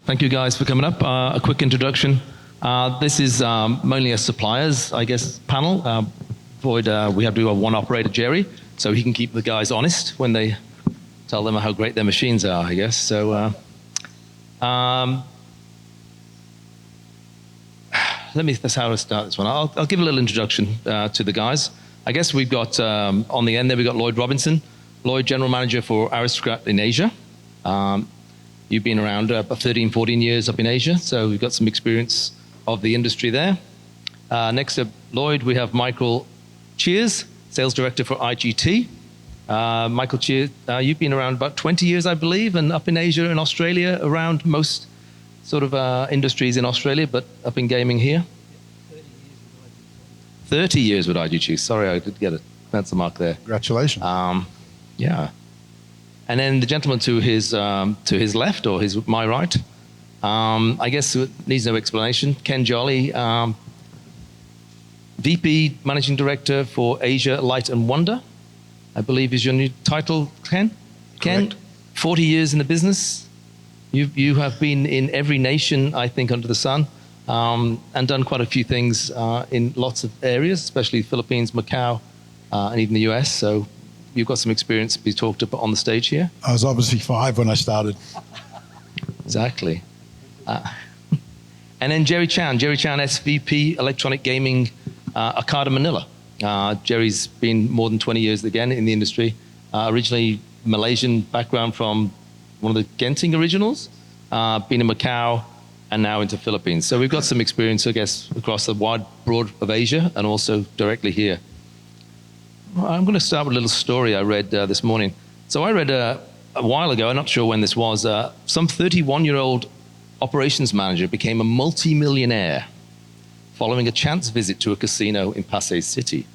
Thank you guys for coming up. A quick introduction. This is mainly a suppliers, I guess, panel. We have to do a one operator, Jerry, so he can keep the guys honest when they tell them how great their machines are, I guess. So that's how I start this one. I'll give a little introduction to the guys. I guess we've got, on the end there, we've got Lloyd Robinson. Lloyd, General Manager for Aristocrat in Asia. You've been around about 13, 14 years up in Asia, so we've got some experience of the industry there. Next to Lloyd, we have Michael Cheers, Sales Director for IGT. Michael Cheers, you've been around about 20 years, I believe, and up in Asia and Australia, around most sort of industries in Australia, but up in gaming here. 30 years with IGT. Sorry, I did get it. That's the mark there. Congratulations. Yeah. And then the gentleman to his left, or my right, I guess it needs no explanation. Ken Jolly, VP Managing Director for Asia Light and Wonder, I believe is your new title, Ken? Correct. Ken, 40 years in the business. You have been in every nation, I think, under the sun, and done quite a few things in lots of areas, especially Philippines, Macau, and even the US. So you've got some experience to be talked about on the stage here. I was obviously 5 when I started. Exactly. And then Jerry Chan, SVP Electronic Gaming, Okada Manila. Jerry's been more than 20 years again in the industry. Originally Malaysian background from one of the Genting originals, been in Macau, and now into Philippines. So we've got some experience, I guess, across the wide broad of Asia and also directly here. I'm going to start with a little story I read this morning. So I read a while ago, I'm not sure when this was, some 31-year-old operations manager became a multi-millionaire following a chance visit to a casino in Pasay City.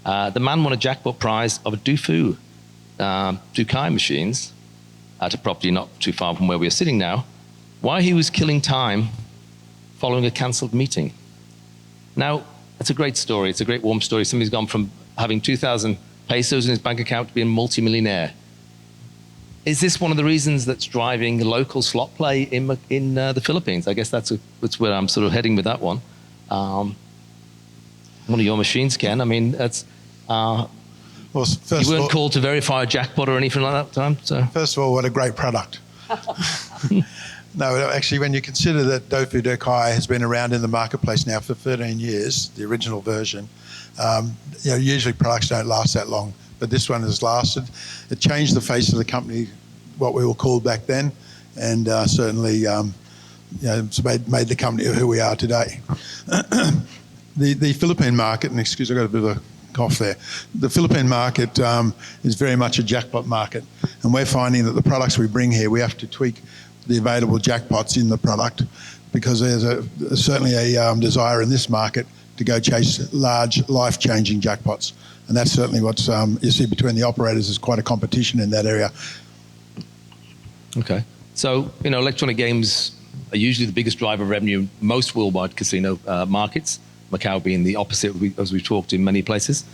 The man won a jackpot prize of a Dukai machines at a property not too far from where we are sitting now, while he was killing time following a cancelled meeting. Now, it's a great story. It's a great warm story. Somebody's gone from having 2,000 pesos in his bank account to being a multi-millionaire. Is this one of the reasons that's driving local slot play in the Philippines? I guess that's where I'm sort of heading with that one. One of your machines, Ken. I mean, that's... Well, you weren't called to verify a jackpot or anything like that at the time? So. First of all, what a great product. No, actually, when you consider that Dofu Dukai has been around in the marketplace now for 13 years, the original version, usually products don't last that long, but this one has lasted. It changed the face of the company, what we were called back then, and certainly it's made the company who we are today. The Philippine market, and excuse me, I got a bit of a cough there. The Philippine market is very much a jackpot market, and we're finding that the products we bring here, we have to tweak the available jackpots in the product, because there's certainly a desire in this market to go chase large, life-changing jackpots. And that's certainly what's, you see between the operators, is quite a competition in that area. Okay. So, electronic games are usually the biggest driver of revenue in most worldwide casino markets, Macau being the opposite, as we've talked in many places.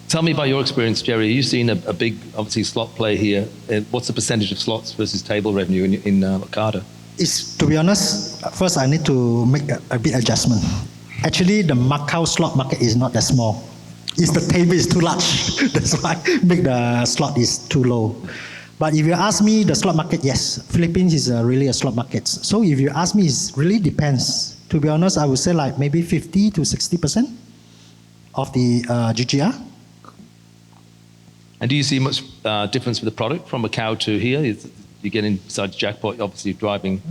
Tell me about your experience, Jerry. You've seen a big, obviously, slot play here. What's the percentage of slots versus table revenue in Okada? To be honest, first I need to make a bit adjustment. Actually, the Macau slot market is not that small. It's the table is too large. That's why make the slot is too low. But if you ask me, the slot market, yes, Philippines is really a slot market. So if you ask me, it really depends. To be honest, I would say like maybe 50 to 60% of the GGR. And do you see much difference with the product from Macau to here? You get in, besides jackpot, obviously driving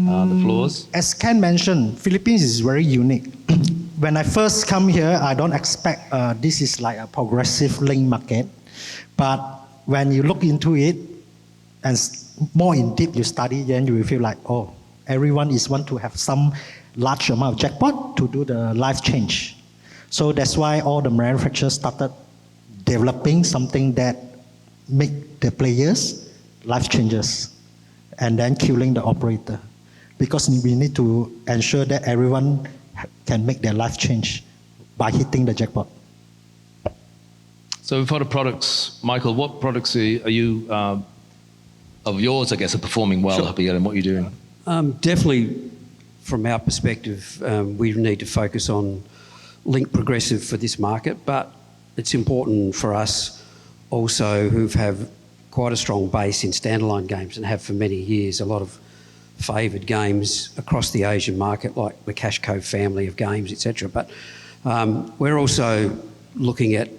the floors? As Ken mentioned, Philippines is very unique. When I first come here, I don't expect this is like a progressive link market. But when you look into it, and more in depth you study, then you will feel like, oh, everyone is want to have some large amount of jackpot to do the life change. So that's why all the manufacturers started developing something that make the players life changes, and then killing the operator, because we need to ensure that everyone can make their life change by hitting the jackpot. So for the products, Michael, what products are you of yours, I guess, are performing well, Javier, in what you're doing? Definitely, from our perspective, we need to focus on link progressive for this market, but it's important for us also who've have quite a strong base in standalone games and have for many years a lot of favoured games across the Asian market, like the Cash Cove family of games, etc. But we're also looking at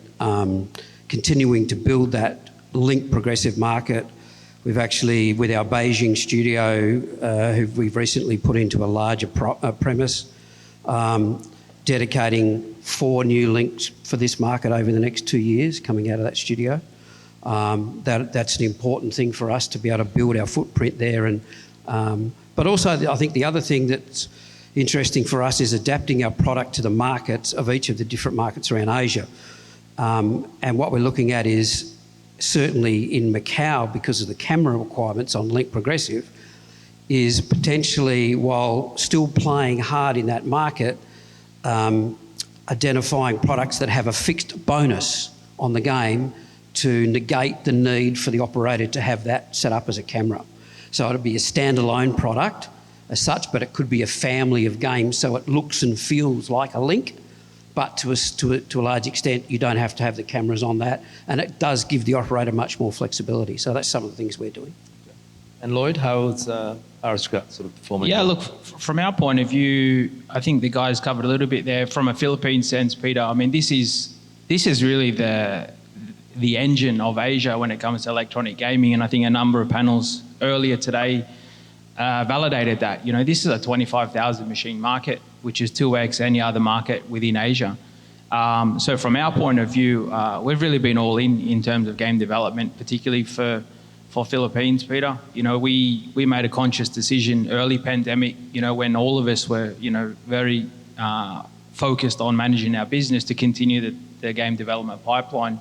continuing to build that link progressive market. We've actually, with our Beijing studio, who we've recently put into a larger premise, dedicating 4 new links for this market over the next 2 years coming out of that studio. That's an important thing for us to be able to build our footprint there. And but also, I think the other thing that's interesting for us is adapting our product to the markets of each of the different markets around Asia. And what we're looking at is certainly in Macau, because of the camera requirements on link progressive, is potentially, while still playing hard in that market, identifying products that have a fixed bonus on the game to negate the need for the operator to have that set up as a camera. So it'll be a standalone product as such, but it could be a family of games, so it looks and feels like a link, but to a large extent, you don't have to have the cameras on that, and it does give the operator much more flexibility. So that's some of the things we're doing. And Lloyd, how's Aristocrat sort of performing? Yeah, look, from our point of view, I think the guys covered a little bit there. From a Philippine sense, Peter, I mean, this is really the engine of Asia when it comes to electronic gaming, and I think a number of panels earlier today validated that. You know, this is a 25,000 machine market, which is 2x any other market within Asia. So from our point of view, we've really been all in terms of game development, particularly for Philippines, Peter. You know, we made a conscious decision early pandemic, you know, when all of us were, you know, very focused on managing our business, to continue the game development pipeline.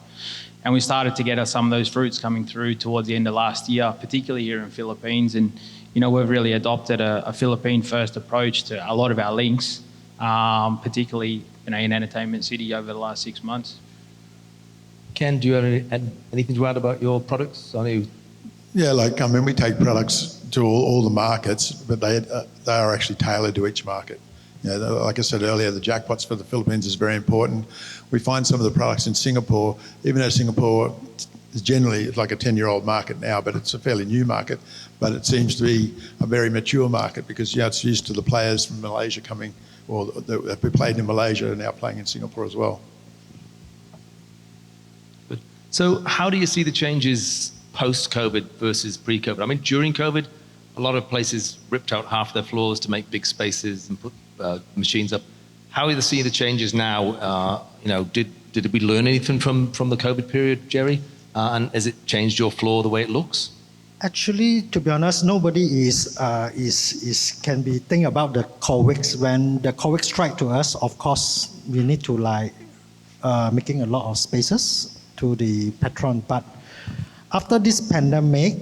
And we started to get some of those fruits coming through towards the end of last year, particularly here in Philippines. And, you know, we've really adopted a Philippine-first approach to a lot of our links, particularly, you know, in Entertainment City over the last 6 months. Ken, do you have anything to add about your products? I know. Yeah, like, I mean, we take products to all the markets, but they are actually tailored to each market. You know, like I said earlier, the jackpots for the Philippines is very important. We find some of the products in Singapore, even though Singapore is generally like a 10-year-old market now, but it's a fairly new market, but it seems to be a very mature market because, yeah, it's used to the players from Malaysia coming, or that we played in Malaysia and now playing in Singapore as well. Good. So how do you see the changes post-COVID versus pre-COVID? I mean, during COVID, a lot of places ripped out half their floors to make big spaces and put machines up. How are you seeing the changes now? You know, did we learn anything from the COVID period, Jerry? And has it changed your floor the way it looks? Actually, to be honest, nobody can be think about the COVID. When the COVID strike to us, of course, we need to making a lot of spaces to the patron. But after this pandemic,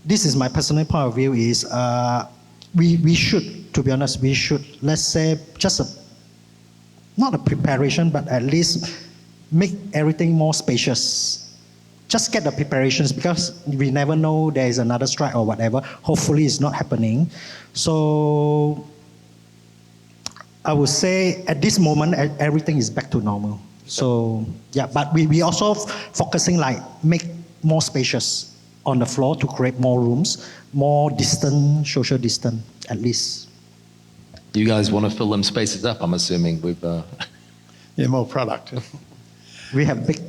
this is my personal point of view, is we should, to be honest, we should, let's say, just not a preparation, but at least make everything more spacious. Just get the preparations, because we never know there is another strike or whatever. Hopefully it's not happening. So I would say at this moment, everything is back to normal. So yeah, but we also focusing make more spacious on the floor to create more rooms, more distant, social distance at least. You guys want to fill them spaces up, I'm assuming, with... Yeah, more product. We have big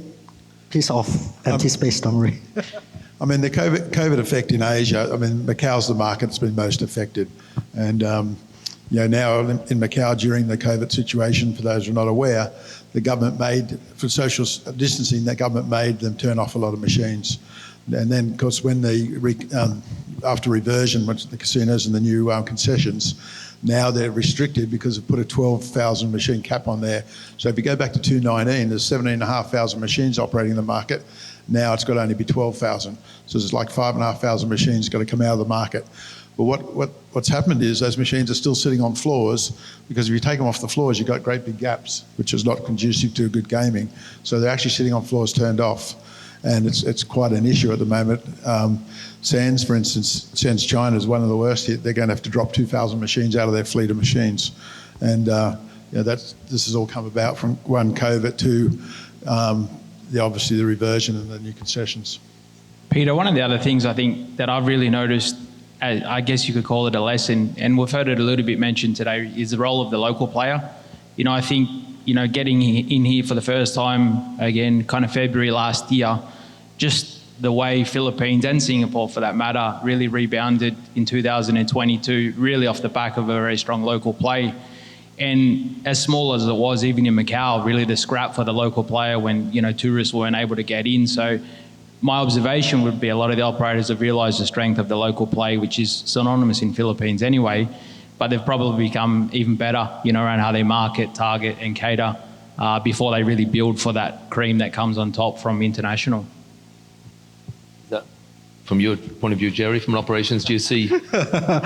piece of empty space, don't worry. I mean, the COVID effect in Asia, I mean, Macau's the market that's been most affected. And, you know, now in Macau during the COVID situation, for those who are not aware, the government made, for social distancing, the government made them turn off a lot of machines. And then, of course, when after reversion, went to the casinos and the new concessions, now they're restricted because they've put a 12,000 machine cap on there. So if you go back to 2019, there's 17,500 machines operating in the market. Now it's got to only be 12,000. So there's like 5,500 machines got to come out of the market. But what's happened is those machines are still sitting on floors, because if you take them off the floors, you've got great big gaps, which is not conducive to good gaming. So they're actually sitting on floors turned off. and it's quite an issue at the moment. Sands, for instance, Sands China is one of the worst hit. They're going to have to drop 2,000 machines out of their fleet of machines, and this has all come about from one COVID to obviously the reversion and the new concessions. Peter, one of the other things I think that I've really noticed, I guess you could call it a lesson, and we've heard it a little bit mentioned today, is the role of the local player. I think, getting in here for the first time, again, kind of February last year, just the way Philippines and Singapore, for that matter, really rebounded in 2022, really off the back of a very strong local play. And as small as it was, even in Macau, really the scrap for the local player when, tourists weren't able to get in. So my observation would be a lot of the operators have realised the strength of the local play, which is synonymous in Philippines anyway, but they've probably become even better, around how they market, target and cater before they really build for that cream that comes on top from international. From your point of view, Jerry, from operations, do you see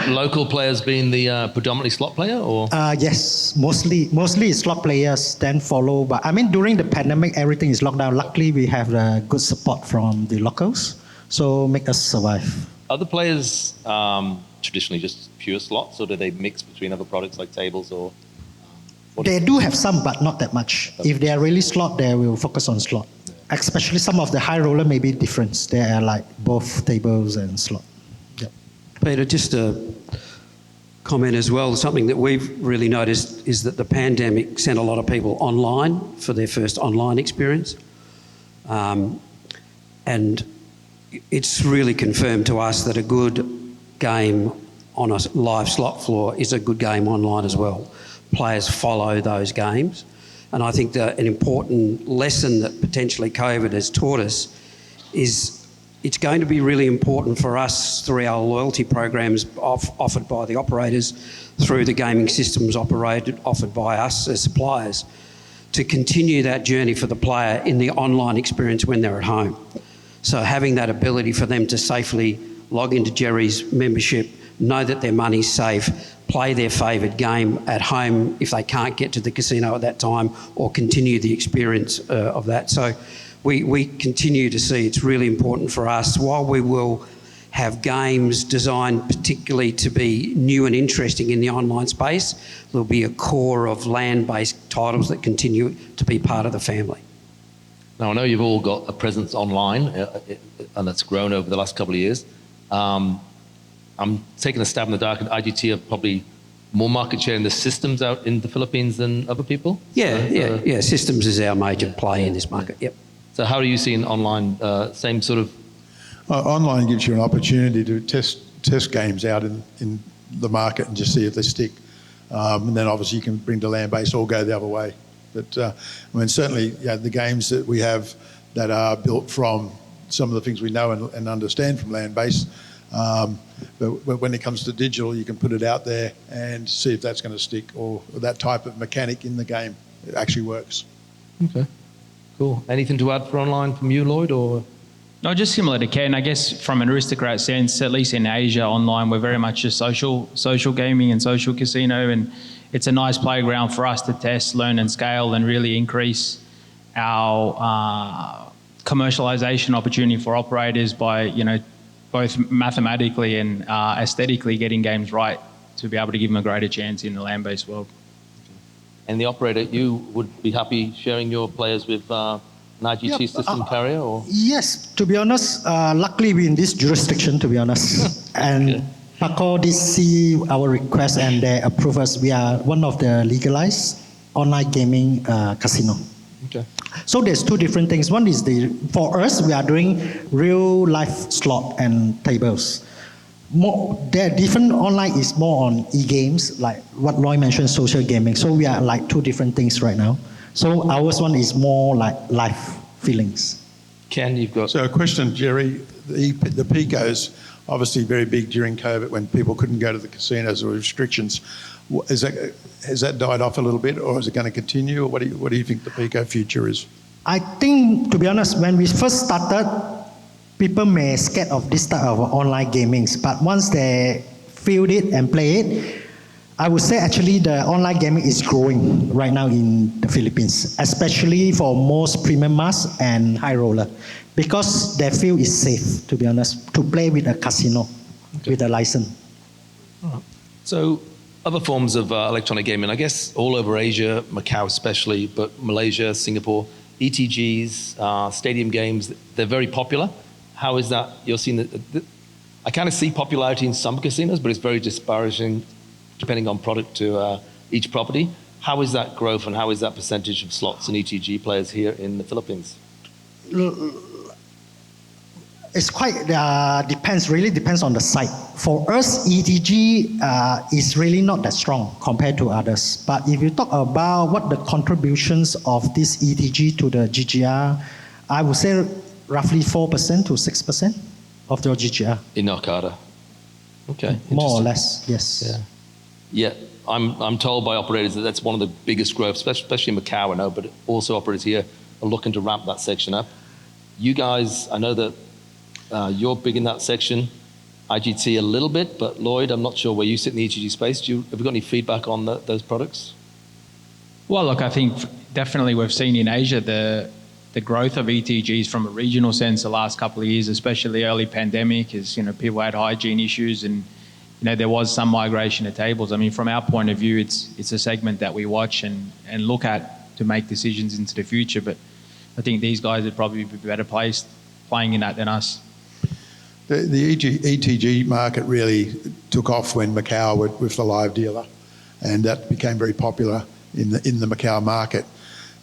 local players being the predominantly slot player, or? Yes, mostly slot players then follow. But I mean, during the pandemic, everything is locked down. Luckily, we have good support from the locals, so make us survive. Are the players traditionally just pure slots, or do they mix between other products like tables or? They do have some, but not that much. If they are really slot, they will focus on slot. Especially some of the high roller may be different. They are like both tables and slot. Yep. Peter, just a comment as well. Something that we've really noticed is that the pandemic sent a lot of people online for their first online experience. And it's really confirmed to us that a good game on a live slot floor is a good game online as well. Players follow those games. And I think that an important lesson that potentially COVID has taught us is it's going to be really important for us through our loyalty programs offered by the operators, through the gaming systems offered by us as suppliers, to continue that journey for the player in the online experience when they're at home. So having that ability for them to safely log into Jerry's membership, know that their money's safe, play their favoured game at home if they can't get to the casino at that time, or continue the experience of that. So we continue to see it's really important for us. While we will have games designed particularly to be new and interesting in the online space, there'll be a core of land-based titles that continue to be part of the family. Now, I know you've all got a presence online, and that's grown over the last couple of years. I'm taking a stab in the dark, and IGT have probably more market share in the systems out in the Philippines than other people? Yeah. Systems is our major play in this market, yep. So how are you seeing online, same sort of? Online gives you an opportunity to test games out in the market and just see if they stick. And then obviously you can bring to land-based or go the other way. But certainly the games that we have that are built from some of the things we know and understand from land-based, but when it comes to digital, you can put it out there and see if that's going to stick, or that type of mechanic in the game it actually works. Okay, cool. Anything to add for online from you, Lloyd, or? No, just similar to Ken. I guess from an Aristocrat sense, at least in Asia online, we're very much just social gaming and social casino, and it's a nice playground for us to test, learn and scale and really increase our commercialization opportunity for operators by, both mathematically and aesthetically getting games right to be able to give them a greater chance in the land-based world. And the operator, you would be happy sharing your players with an IGT system carrier, or? Yes, to be honest, luckily we're in this jurisdiction, to be honest. And PACO did see our request and they approve us. We are one of the legalized online gaming casino. Okay. So there's two different things. One is for us, we are doing real life slot and tables. The different online is more on e-games, like what Roy mentioned, social gaming. So we are like two different things right now. So ours one is more like life feelings. Ken, you've got... So a question, Jerry. The PICO's obviously very big during COVID when people couldn't go to the casinos or restrictions. Has that died off a little bit, or is it going to continue? Or what do you think the PICO future is? I think, to be honest, when we first started, people may scared of this type of online gaming. But once they feel it and play it, I would say actually the online gaming is growing right now in the Philippines, especially for most premium mass and high roller, because they feel it's safe, to be honest, to play with a casino with a license. So, other forms of electronic gaming, I guess all over Asia, Macau especially, but Malaysia, Singapore, ETGs, stadium games, they're very popular. How is that? You're seeing I kind of see popularity in some casinos, but it's very disparaging depending on product to each property. How is that growth and how is that percentage of slots and ETG players here in the Philippines? It's quite really depends on the site. For us, ETG is really not that strong compared to others. But if you talk about what the contributions of this ETG to the GGR, I would say roughly 4% to 6% of the GGR. In Okada. Okay. More or less, yes. Yeah. Yeah, I'm told by operators that that's one of the biggest growths, especially in Macau, I know, but also operators here are looking to ramp that section up. You guys, I know that you're big in that section, IGT a little bit, but Lloyd, I'm not sure where you sit in the ETG space. Have you got any feedback on those products? Well, look, I think definitely we've seen in Asia the growth of ETGs from a regional sense the last couple of years, especially early pandemic, as people had hygiene issues and there was some migration to tables. I mean, from our point of view, it's a segment that we watch and look at to make decisions into the future. But I think these guys would probably be better placed playing in that than us. The ETG market really took off when Macau with the live dealer, and that became very popular in the Macau market.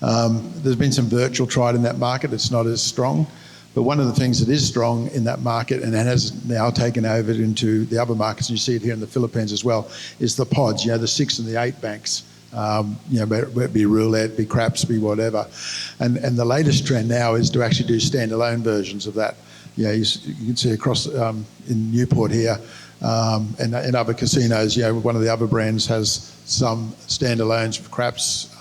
There's been some virtual tried in that market. It's not as strong. But one of the things that is strong in that market and has now taken over into the other markets, and you see it here in the Philippines as well, is the pods, the 6 and the 8 banks, be roulette, be craps, be whatever. And the latest trend now is to actually do standalone versions of that. You can see across in Newport here and in other casinos, one of the other brands has some standalones for craps,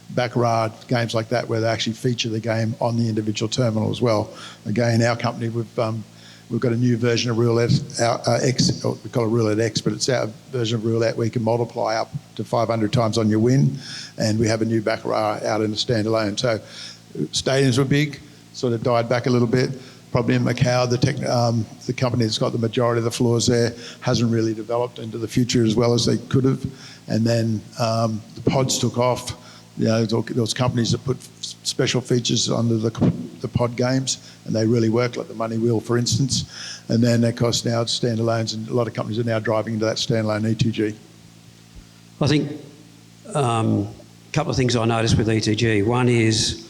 baccarat, games like that, where they actually feature the game on the individual terminal as well. Again, our company, we've got a new version of Roulette X, we call it Roulette X, but it's our version of Roulette where you can multiply up to 500 times on your win, and we have a new baccarat out in a standalone. So stadiums were big, sort of died back a little bit. Probably in Macau, the company that's got the majority of the floors there hasn't really developed into the future as well as they could have. And then the pods took off. Those companies that put special features under the pod games, and they really work, like the Money Wheel, for instance. And then, of course, now it's standalones, and a lot of companies are now driving into that standalone ETG. I think a couple of things I noticed with ETG. One is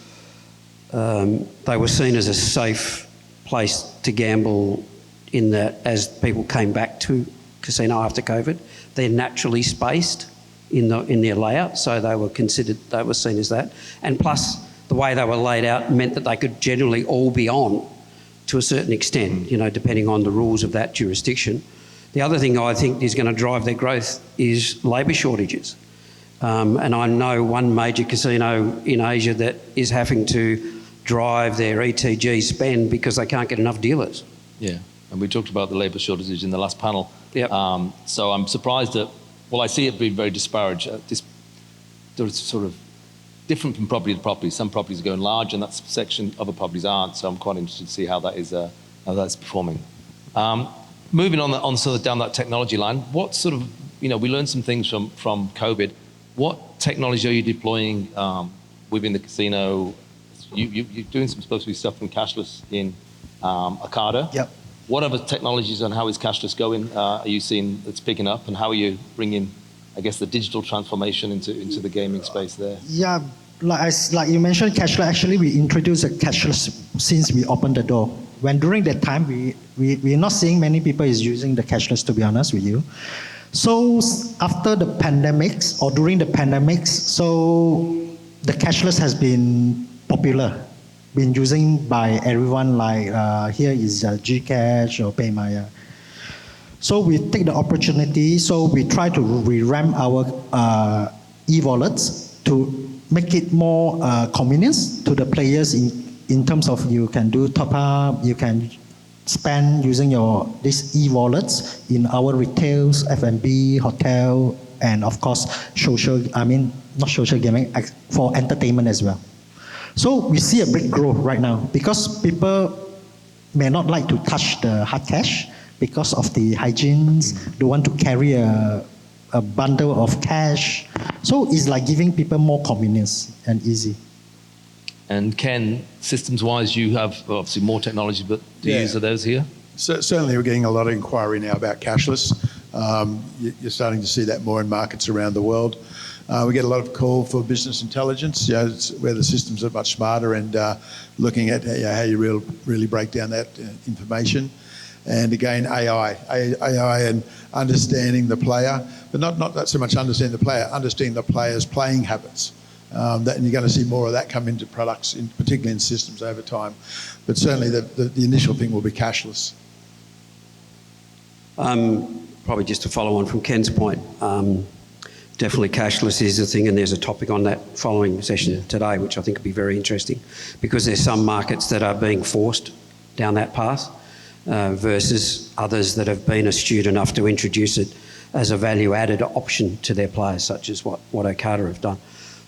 they were seen as a safe place to gamble in that as people came back to casino after COVID, they're naturally spaced in their layout, so they were seen as that. And plus, the way they were laid out meant that they could generally all be on to a certain extent, depending on the rules of that jurisdiction. The other thing I think is going to drive their growth is labour shortages. And I know one major casino in Asia that is having to drive their ETG spend because they can't get enough dealers. Yeah, and we talked about the labour shortages in the last panel. Yep. So I'm surprised that, I see it being very disparate. It's sort of different from property to property. Some properties are going large in that section, other properties aren't. So I'm quite interested to see how that is, how that's performing. Moving on sort of down that technology line, what sort of, we learned some things from COVID. What technology are you deploying within the casino? You're doing some supposed to be stuff from cashless in Okada. Yep. What other technologies and how is cashless going? Are you seeing it's picking up, and how are you bringing, I guess, the digital transformation into the gaming space there? Yeah, like you mentioned, cashless. Actually, we introduced the cashless since we opened the door. When during that time, we're not seeing many people is using the cashless, to be honest with you. So after the pandemics or during the pandemics, so the cashless has been popular, been using by everyone, like here is Gcash or PayMaya. So we take the opportunity, so we try to revamp our e-wallets to make it more convenience to the players in terms of you can do top up, you can spend using these e-wallets in our retails, F&B, hotel, and of course, not social gaming, for entertainment as well. So we see a big growth right now because people may not like to touch the hard cash because of the hygienes, they want to carry a bundle of cash. So it's like giving people more convenience and easy. And Ken, systems-wise, you have obviously more technology, but do you use those here? Certainly, we're getting a lot of inquiry now about cashless. You're starting to see that more in markets around the world. We get a lot of call for business intelligence, where the systems are much smarter and looking at how you really break down that information. And again, AI and understanding the player, but not so much understanding the player, understanding the player's playing habits. And you're going to see more of that come into products, particularly in systems over time. But certainly the initial thing will be cashless. Probably just to follow on from Ken's point, definitely cashless is a thing, and there's a topic on that following session today, which I think will be very interesting, because there's some markets that are being forced down that path versus others that have been astute enough to introduce it as a value-added option to their players, such as what Okada have done.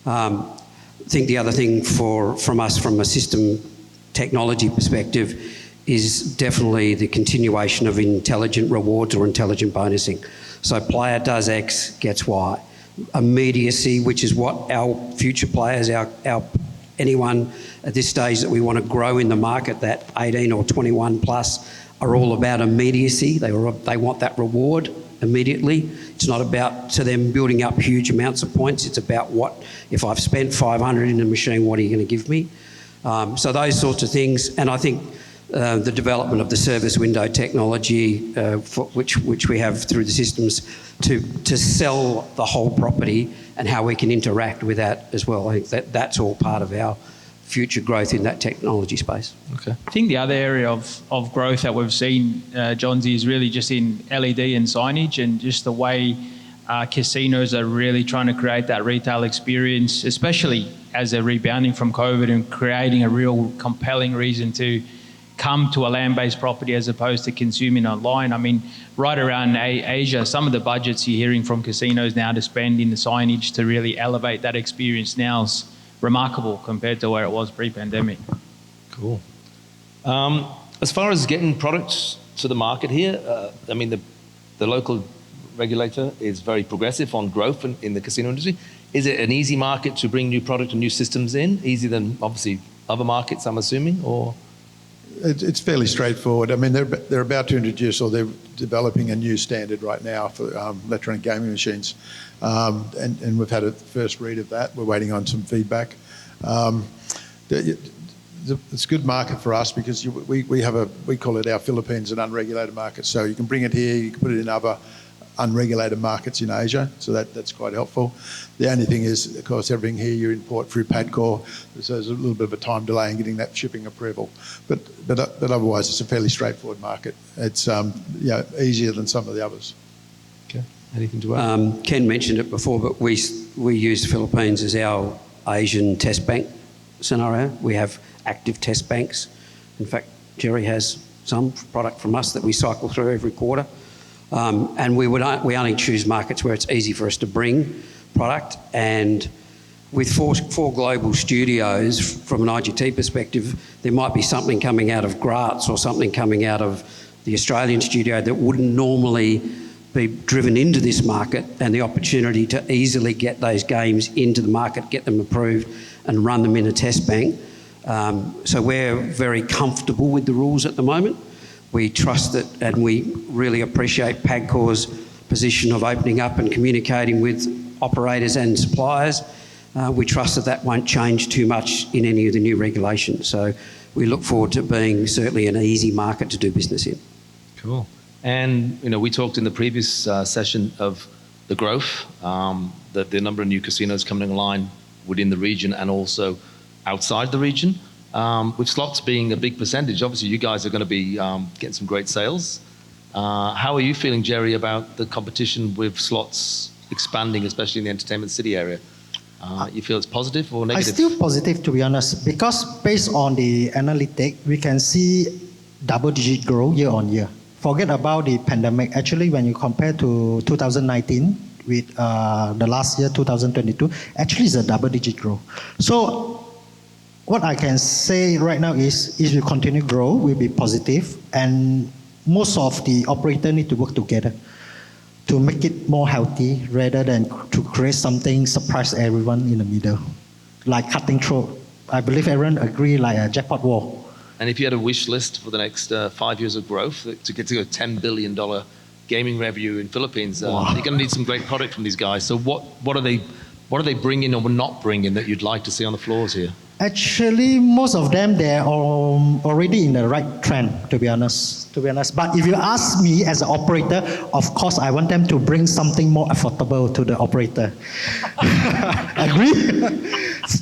I think the other thing from us, from a system technology perspective, is definitely the continuation of intelligent rewards or intelligent bonusing. So player does X, gets Y. Immediacy, which is what our future players, anyone at this stage that we want to grow in the market, that 18 or 21 plus, are all about immediacy. They want that reward immediately. It's not about to them building up huge amounts of points. It's about what, if I've spent 500 in the machine, what are you going to give me? So those sorts of things. And I think the development of the service window technology, which we have through the systems to sell the whole property and how we can interact with that as well. I think that's all part of our future growth in that technology space. Okay. I think the other area of growth that we've seen, Johnsy, is really just in LED and signage, and just the way casinos are really trying to create that retail experience, especially as they're rebounding from COVID and creating a real compelling reason to come to a land-based property as opposed to consuming online. I mean, right around Asia, some of the budgets you're hearing from casinos now to spend in the signage to really elevate that experience now is remarkable compared to where it was pre-pandemic. Cool. As far as getting products to the market here, I mean, the local regulator is very progressive on growth in the casino industry. Is it an easy market to bring new product and new systems in? Easier than, obviously, other markets, I'm assuming, or? It's fairly straightforward. I mean, they're about to introduce, or they're developing a new standard right now for electronic gaming machines, and we've had a first read of that. We're waiting on some feedback. It's a good market for us because we call it our Philippines an unregulated market. So you can bring it here, you can put it in other unregulated markets in Asia, so that's quite helpful. The only thing is, of course, everything here you import through PADCOR, so there's a little bit of a time delay in getting that shipping approval. But otherwise, it's a fairly straightforward market. It's easier than some of the others. Okay. Anything to add? Ken mentioned it before, but we use the Philippines as our Asian test bank scenario. We have active test banks. In fact, Jerry has some product from us that we cycle through every quarter. And we only choose markets where it's easy for us to bring product. And with four global studios, from an IGT perspective, there might be something coming out of Graz or something coming out of the Australian studio that wouldn't normally be driven into this market, and the opportunity to easily get those games into the market, get them approved and run them in a test bank. So we're very comfortable with the rules at the moment. We trust it, and we really appreciate PADCOR's position of opening up and communicating with operators and suppliers. We trust that won't change too much in any of the new regulations. So we look forward to being certainly an easy market to do business in. Cool. And, we talked in the previous session of the growth, the number of new casinos coming online within the region and also outside the region. With slots being a big percentage, obviously you guys are going to be getting some great sales. How are you feeling, Jerry, about the competition with slots expanding, especially in the Entertainment City area? You feel it's positive or negative? I'm still positive, to be honest, because based on the analytic, we can see double-digit growth year on year. Forget about the pandemic. Actually, when you compare to 2019, the last year, 2022, actually is a double-digit growth. So what I can say right now is, if we continue to grow, we'll be positive, and most of the operators need to work together to make it more healthy rather than to create something surprise everyone in the middle, like cutting throat. I believe everyone agree, like a jackpot war. And if you had a wish list for the next 5 years of growth to get to a $10 billion gaming revenue in Philippines, you're going to need some great product from these guys. So what are they bringing or not bringing that you'd like to see on the floors here? Actually, most of them, they're already in the right trend, to be honest. But if you ask me as an operator, of course, I want them to bring something more affordable to the operator. Agree?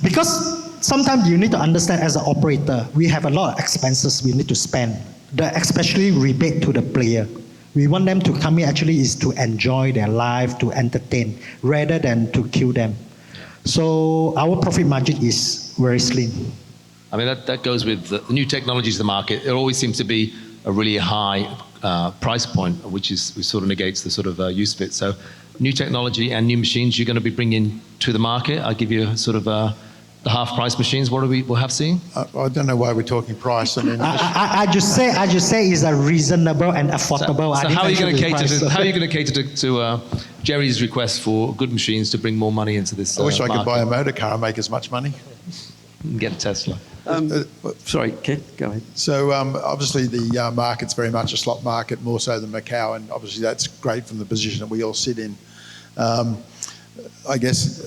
Because sometimes you need to understand, as an operator, we have a lot of expenses we need to spend, especially rebate to the player. We want them to come in actually is to enjoy their life, to entertain, rather than to kill them. So our profit margin is very slim. I mean, that goes with the new technologies of the market. It always seems to be a really high price point, which sort of negates the sort of use of it. So new technology and new machines you're going to be bringing to the market. I'll give you sort of the half-price machines. What we'll have seen? I don't know why we're talking price. I mean, I just say it's a reasonable and affordable. So how are you going to cater to Jerry's request for good machines to bring more money into this? I wish I could market? buy a motor car and make as much money. Get a Tesla. Sorry, Ken, go ahead. So obviously the market's very much a slot market, more so than Macau, and obviously that's great from the position that we all sit in. I guess,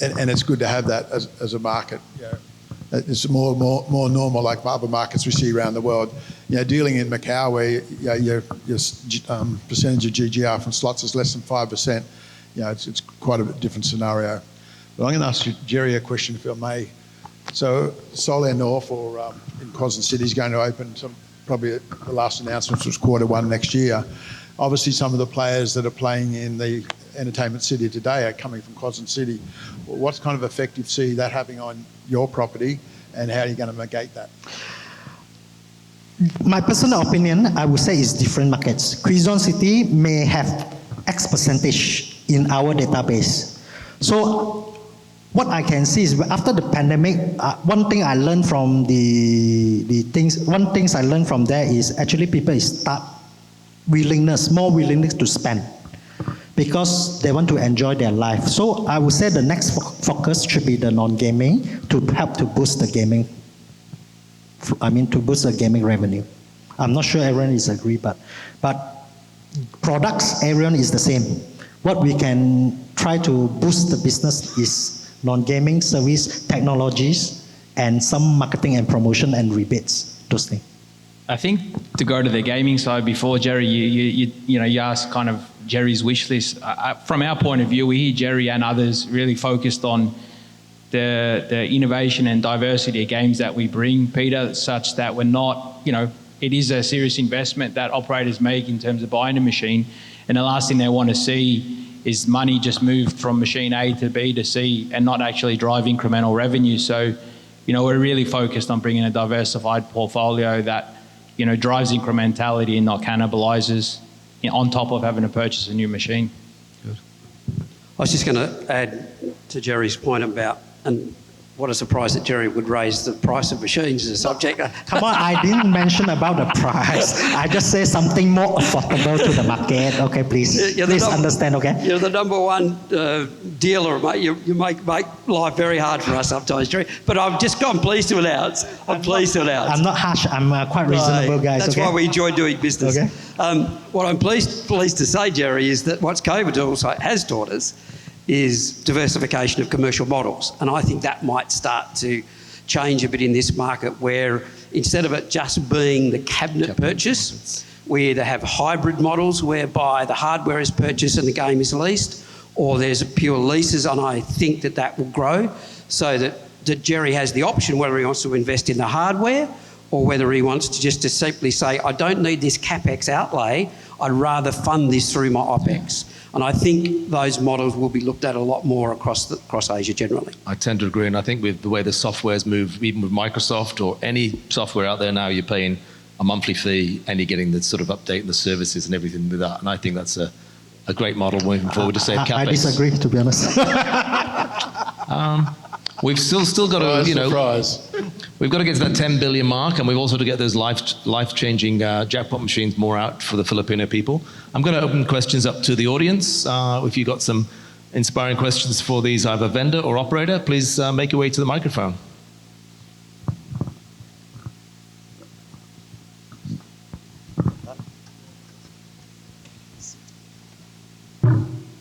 and it's good to have that as a market. You know, it's more normal, like other markets we see around the world. You know, dealing in Macau, where your percentage of GGR from slots is less than 5%. You know, it's quite a different scenario. But I'm going to ask you, Jerry, a question, if I may. So Solar North, or in Quezon City, is going to open probably the last announcement was Q1 next year. Obviously, some of the players that are playing in the Entertainment City today are coming from Quezon City. What kind of effect do you see that having on your property, and how are you going to negate that? My personal opinion, I would say, is different markets. Quezon City may have X percentage in our database. So what I can see is, after the pandemic, one thing I learned from one thing I learned from there is actually people start more willingness to spend, because they want to enjoy their life. So I would say the next focus should be the non-gaming, to help to boost the gaming. To boost the gaming revenue. I'm not sure everyone is agree, but products, everyone is the same. What we can try to boost the business is non-gaming service, technologies, and some marketing and promotion and rebates, those things. I think to go to the gaming side before, Jerry, you asked kind of Jerry's wish list. From our point of view, we hear Jerry and others really focused on the innovation and diversity of games that we bring, Peter, such that we're not, it is a serious investment that operators make in terms of buying a machine, and the last thing they want to see is money just moved from machine A to B to C and not actually drive incremental revenue. So, we're really focused on bringing a diversified portfolio that, drives incrementality and not cannibalizes, on top of having to purchase a new machine. Good. I was just going to add to Jerry's point about, and what a surprise that Jerry would raise the price of machines as a subject. Come on, I didn't mention about the price. I just say something more affordable to the market. Okay, please understand, okay? You're the number one dealer, mate. You make life very hard for us sometimes, Jerry. But I'm pleased to announce. I'm not harsh. I'm quite reasonable, guys. That's why we enjoy doing business. Okay. What I'm pleased to say, Jerry, is that what COVID also has taught us is diversification of commercial models. And I think that might start to change a bit in this market, where instead of it just being the cabinet purchase, we either have hybrid models whereby the hardware is purchased and the game is leased, or there's pure leases, and I think that will grow, so that Jerry has the option whether he wants to invest in the hardware or whether he wants to simply say, I don't need this CapEx outlay, I'd rather fund this through my OpEx. And I think those models will be looked at a lot more across Asia generally. I tend to agree, and I think with the way the software's moved, even with Microsoft or any software out there now, you're paying a monthly fee and you're getting the sort of update and the services and everything with that. And I think that's a a great model moving forward to save capex. I disagree, to be honest. We've still got to, Surprise. we've got to get to that 10 billion mark, and we've also to get those life-changing jackpot machines more out for the Filipino people. I'm going to open questions up to the audience. If you've got some inspiring questions for these either vendor or operator, please make your way to the microphone.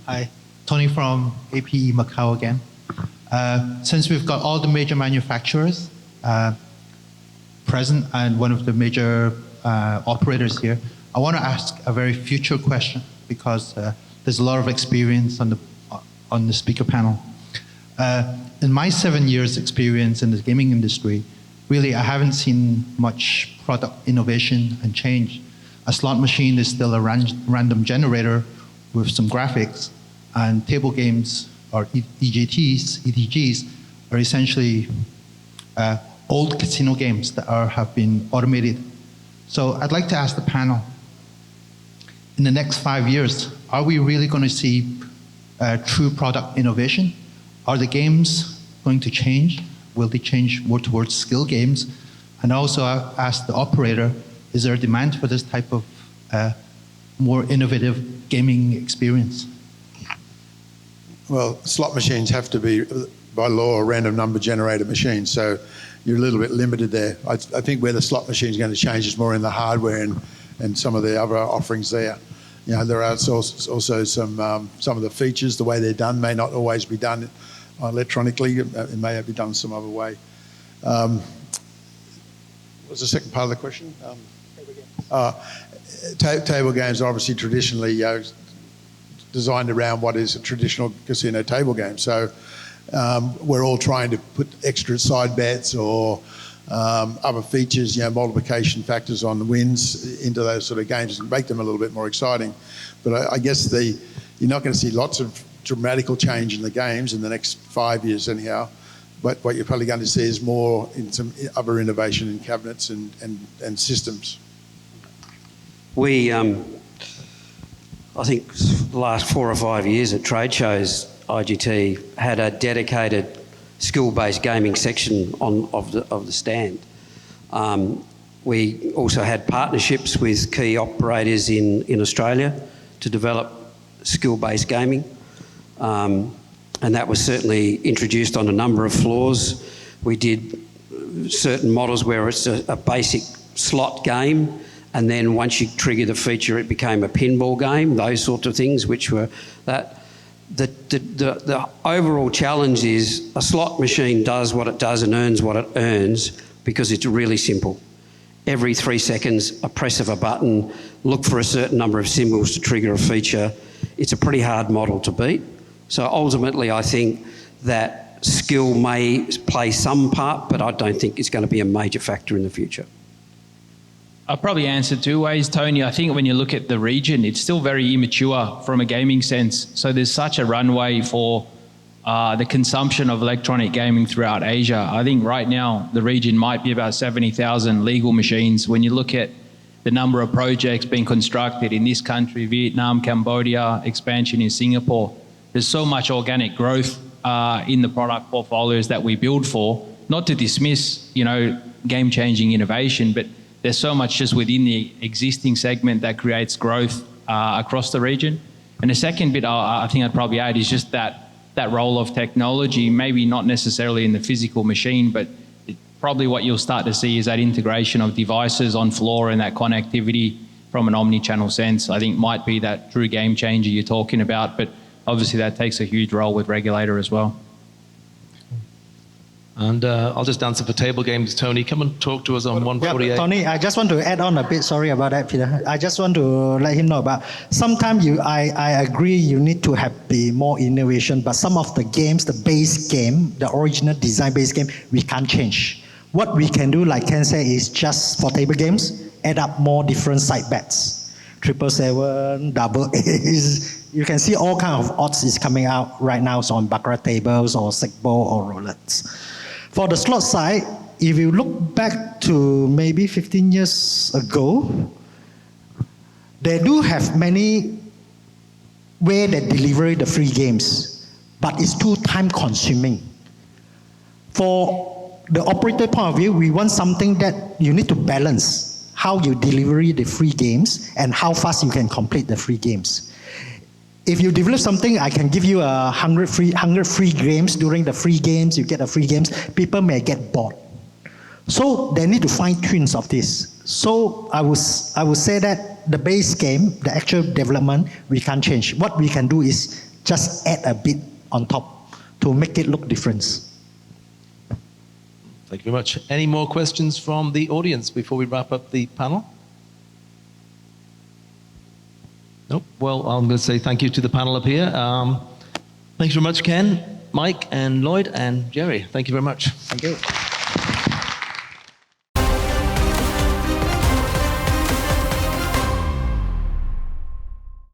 Hi, Tony from APE Macau again. Since we've got all the major manufacturers present and one of the major operators here, I want to ask a very future question because there's a lot of experience on the speaker panel. In my 7 years experience in the gaming industry, really I haven't seen much product innovation and change. A slot machine is still a random generator with some graphics, and table games or ETGs are essentially old casino games that have been automated. So I'd like to ask the panel, in the next 5 years, are we really going to see true product innovation? Are the games going to change? Will they change more towards skill games? And also I ask the operator, is there a demand for this type of more innovative gaming experience? Well, slot machines have to be, by law, a random number generator machine, so you're a little bit limited there. I think where the slot machine is going to change is more in the hardware and some of the other offerings there. There are also some of the features, the way they're done, may not always be done electronically. It may be done some other way. What was the second part of the question? Table games are obviously traditionally designed around what is a traditional casino table game. So we're all trying to put extra side bets or other features, multiplication factors on the wins into those sort of games and make them a little bit more exciting. But I guess you're not going to see lots of dramatical change in the games in the next 5 years anyhow. But what you're probably going to see is more in some other innovation in cabinets and systems. I think the last 4 or 5 years at trade shows, IGT had a dedicated skill-based gaming section of the stand. We also had partnerships with key operators in Australia to develop skill-based gaming, and that was certainly introduced on a number of floors. We did certain models where it's a basic slot game, and then once you trigger the feature, it became a pinball game, those sorts of things, which were that. The overall challenge is a slot machine does what it does and earns what it earns because it's really simple. Every 3 seconds, a press of a button, look for a certain number of symbols to trigger a feature. It's a pretty hard model to beat. So ultimately, I think that skill may play some part, but I don't think it's going to be a major factor in the future. I'll probably answer 2 ways, Tony. I think when you look at the region, it's still very immature from a gaming sense. So there's such a runway for the consumption of electronic gaming throughout Asia. I think right now the region might be about 70,000 legal machines. When you look at the number of projects being constructed in this country, Vietnam, Cambodia, expansion in Singapore, there's so much organic growth in the product portfolios that we build for, not to dismiss, game-changing innovation, but there's so much just within the existing segment that creates growth across the region. And the second bit I think I'd probably add is just that role of technology, maybe not necessarily in the physical machine, but probably what you'll start to see is that integration of devices on floor and that connectivity from an omni-channel sense, I think might be that true game changer you're talking about. But obviously that takes a huge role with regulator as well. And I'll just answer for table games. Tony, come and talk to us on 148. Yeah, Tony, I just want to add on a bit. Sorry about that, Peter. I just want to let him know about. Sometimes I agree you need to have the more innovation, but some of the games, the base game, the original design base game, we can't change. What we can do, like Ken said, is just for table games, add up more different side bets. 777, double A's. You can see all kind of odds is coming out right now on baccarat tables or sick ball or roulettes. For the slot side, if you look back to maybe 15 years ago, they do have many way they deliver the free games, but it's too time consuming. For the operator point of view, we want something that you need to balance how you deliver the free games and how fast you can complete the free games. If you develop something, I can give you 100 free games. During the free games, you get the free games. People may get bored. So they need to find tunes of this. So I would say that the base game, the actual development, we can't change. What we can do is just add a bit on top to make it look different. Thank you very much. Any more questions from the audience before we wrap up the panel? Nope. Well, I'm going to say thank you to the panel up here. Thanks very much, Ken, Mike, and Lloyd, and Jerry. Thank you very much. Thank you.